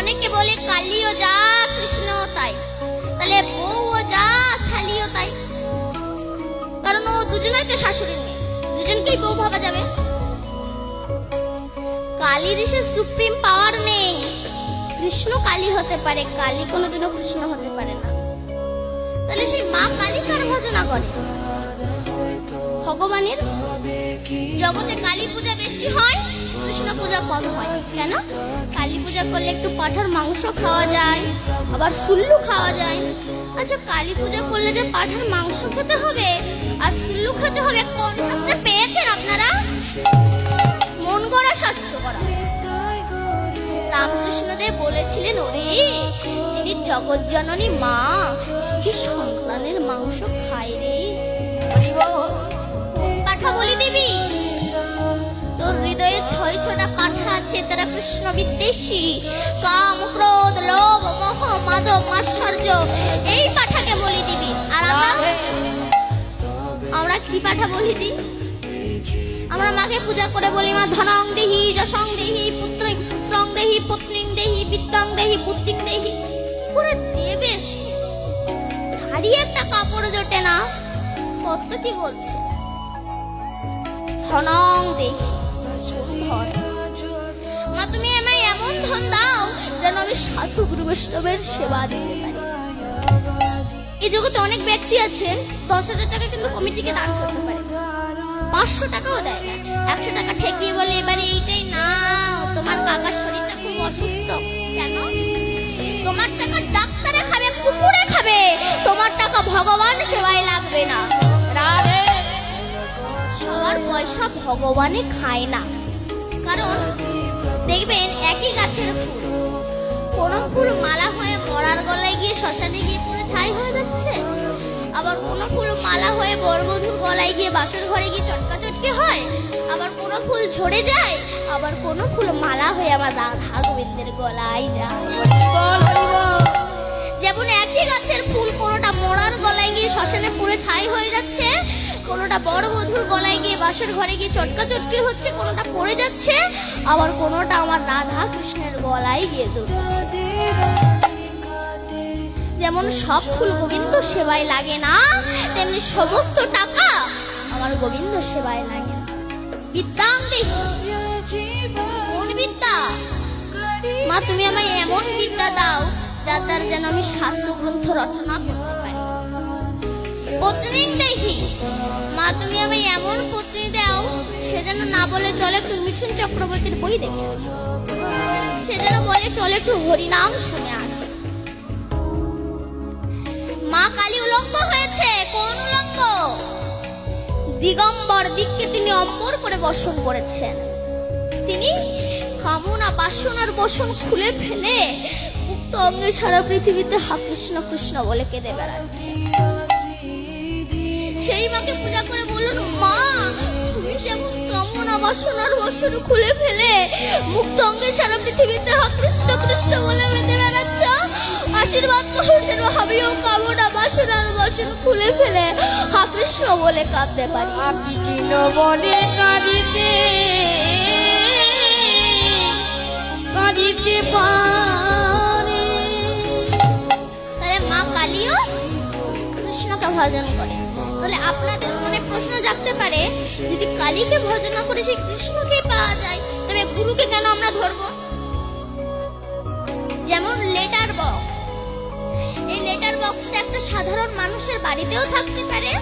অনেকে বলে কালীও যা কৃষ্ণও তাই, তাহলে বউও যা শালীও তাই, কারণ ও দুজনেই তো শাশুড়ির মেয়ে, দুজনকেই বউ ভাবা যাবে। কালীর সে সুপ্রিম পাওয়ার নেই, কৃষ্ণ কালী হতে পারে, কালী কোনোদিনও কৃষ্ণ হতে পারে না। তাহলে সেই মা কালী কার ভজনা করে? ভগবানের। জগতে কালী পূজা বেশি হয়, কৃষ্ণ পূজা কম হয়। কেন? কালী পূজা করলে একটু পাঁঠার মাংস খাওয়া যায়, আবার সুল্লু খাওয়া যায়। আচ্ছা, কালী পূজা করলে যে পাঁঠার মাংস খেতে হবে আর সুল্লু খেতে হবে, কোন শাস্ত্রে পেয়েছেন আপনারা? মন গড়া শাস্ত্র করা। রামকৃষ্ণদেব বলেছিলেন, ওরে যিনি জগৎ জননী মা, সে সন্তানের মাংস খায় রে। কাঠা বলি দেবী, তোর হৃদয়ে 6টা কাঠা আছে, তারা কৃষ্ণ বিদ্বেষী, কাম ক্রোধ লোভ মোহ মাদক মাৎসর্য, এই পাঠাকে বলি দিবি। আর আমরা কি পাঠা বলি দিই? আমরা মাকে পূজা করে বলি, মা ধনং দেহি যশং দেহি পুত্রং দেহি পত্নীং দেহি বিদ্যাং দেহি বুদ্ধিং দেহি। কি করে দেবে সে? ধারি একটা কাপড় জোটে না, কত কি বলছে। ধনং দেহি, ধন। মা তুমি আমায় এমন ধন দাও যেন আমি সাধু গুরু বৈষ্ণবের সেবা দিতে পারি। এই জগতে অনেক ব্যক্তি আছেন 10,000 টাকা কিন্তু কমিটিকে দান করতে পারে, 500 টাকাও দেয় না, 100 টাকা ঠেকিয়ে বলে এবারে এইটাই নাও, তোমার কাকার শরীরটা খুব অসুস্থ। কেন? তোমার টাকা ডাক্তারে খাবে, কুকুরে খাবে, তোমার টাকা ভগবান সেবায় লাগবে না। সবার পয়সা ভগবানে খায় না। কারণ দেখবেন একই গাছের ফুল, কোন ফুল মালা হয়ে মরার গলায় গিয়ে শ্মশানে গিয়ে পুরো ছাই হয়ে যাচ্ছে, আবার কোন ফুল মালা হয়ে বরবধূর গলায় গিয়ে বাসর ঘরে গিয়ে চটকা চটকে হয়, আবার কোন ফুল ঝরে যায়, আবার কোন ফুল মালা হয়ে আমার রাধা গোবিন্দের গলায় যায়। যেমন একই গাছের ফুল কোনটা মরার গলায় গিয়ে শ্মশানে পুরো ছাই হয়ে যাচ্ছে, কোনটা বরবধূর গলায় গিয়ে বাসর ঘরে গিয়ে চটকা চটকে হচ্ছে, কোনটা পড়ে যাচ্ছে, আবার কোনটা আমার রাধা কৃষ্ণের গলায় গিয়ে দুলছে। যেমন সব ফুল গোবিন্দ সেবায় লাগে না, তেমনি সমস্ত টাকা আমার গোবিন্দ সেবায় লাগে না। বিদ্যাং দেহি, কোন বিদ্যা? মা তুমি আমায় এমন বিদ্যা দাও যার দ্বারা যেন আমি শাস্ত্র গ্রন্থ রচনা করতে পারি। পত্নীং দেহি, মা তুমি আমায় এমন পত্নী দাও সে যেন না বলে চলে একটু মিঠুন চক্রবর্তীর বই দেখেছি, সে যেন বলে চলে একটু হরিনাম শুনে আসে। মা কালী উলঙ্গ হয়েছে। কোন উলঙ্গ? দিগম্বর, দিককে তিনি অম্বর করে বসন করেছেন। তিনি কামনা বাসনার বসন খুলে ফেলে মুক্ত অঙ্গে সারা পৃথিবীতে হা কৃষ্ণ কৃষ্ণ বলে কেঁদে বেড়াচ্ছে। সেই মাকে পূজা করে বলুন, মা তুমি যেমন কামনা বাসনার বসন খুলে ফেলে মুক্ত অঙ্গে সারা পৃথিবীতে হা কৃষ্ণ কৃষ্ণ বলে কেঁদে বেড়াচ্ছ, আশীর্বাদ করুন যেন আমিও কামনা বাসনার বসন খুলে ফেলে হা কৃষ্ণ বলে কাঁদতে পারি। কৃষ্ণ বলে কাঁদিতে কাঁদিতে পারে। তাহলে মা কালীও কৃষ্ণকে ভজন করে। তাহলে আপনাদের মনে প্রশ্ন জাগতে পারে, যদি কালীকে ভজন করে সেই কৃষ্ণকে পাওয়া যায়, তবে গুরুকে কেন আমরা ধরবো? যেমন লেটার বক্স, এই লেটার বক্সটা একটা সাধারণ মানুষের বাড়িতেও থাকতে পারে,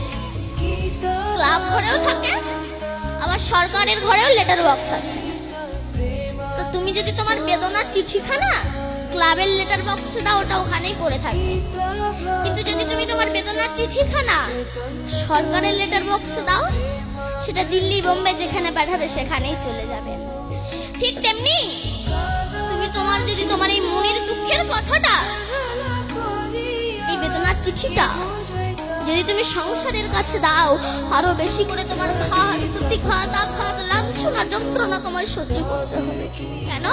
ক্লাব ঘরেও থাকে, আবার সরকারের ঘরেও লেটার বক্স আছে। তো তুমি যদি তোমার বেদনার চিঠিখানা ক্লাবের লেটার বক্সে দাও, ওটা ওখানেই পড়ে থাকবে। কিন্তু যদি তুমি তোমার বেদনার চিঠিখানা সরকারের লেটার বক্সে দাও, সেটা দিল্লি বোম্বে যেখানে পাঠাবে সেখানেই চলে যাবে। ঠিক তেমনি তুমি যদি তোমার এই মনের দুঃখের কথাটা, এই বেদনার চিঠিটা যদি তুমি সংসারের কাছে দাও, আরো বেশি করে তোমার ঘাত প্রতিঘাত আঘাত লাঞ্ছনা যন্ত্রণা তোমার সহ্য করতে হবে। কেন?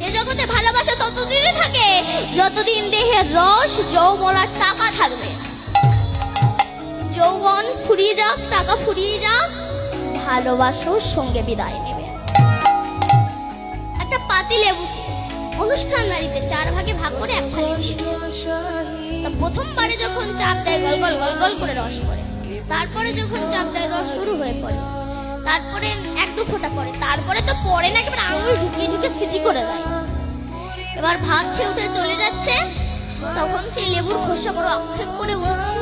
এ জগতে ভালোবাসা ততদিনই থাকে যতদিন দেহে রস যৌবন আর টাকা থাকবে। যৌবন ফুরিয়ে যাক, টাকা ফুরিয়ে যাক, ভালোবাসাও সঙ্গে বিদায় নেবে। একটা পাতিলেবুকে অনুষ্ঠান বাড়িতে 4 ভাগে ভাগ করে 1 থালি দিয়েছে। তা প্রথমবারে যখন চাপ দেয় গল গল গল গল করে রস পড়ে, তারপরে যখন চাপ দেয় রস শুরু হয়ে পড়ে, তারপরে 1-2 ফোঁটা পড়ে, তারপরে তো পড়ে না, একেবারে আঙুল ঢুকিয়ে ঢুকিয়ে সিটি করে দেয়। এবার ভাত খেয়ে উঠে চলে যাচ্ছে, তখন সেই লেবুর খোসা বড় আক্ষেপ করে বলছে,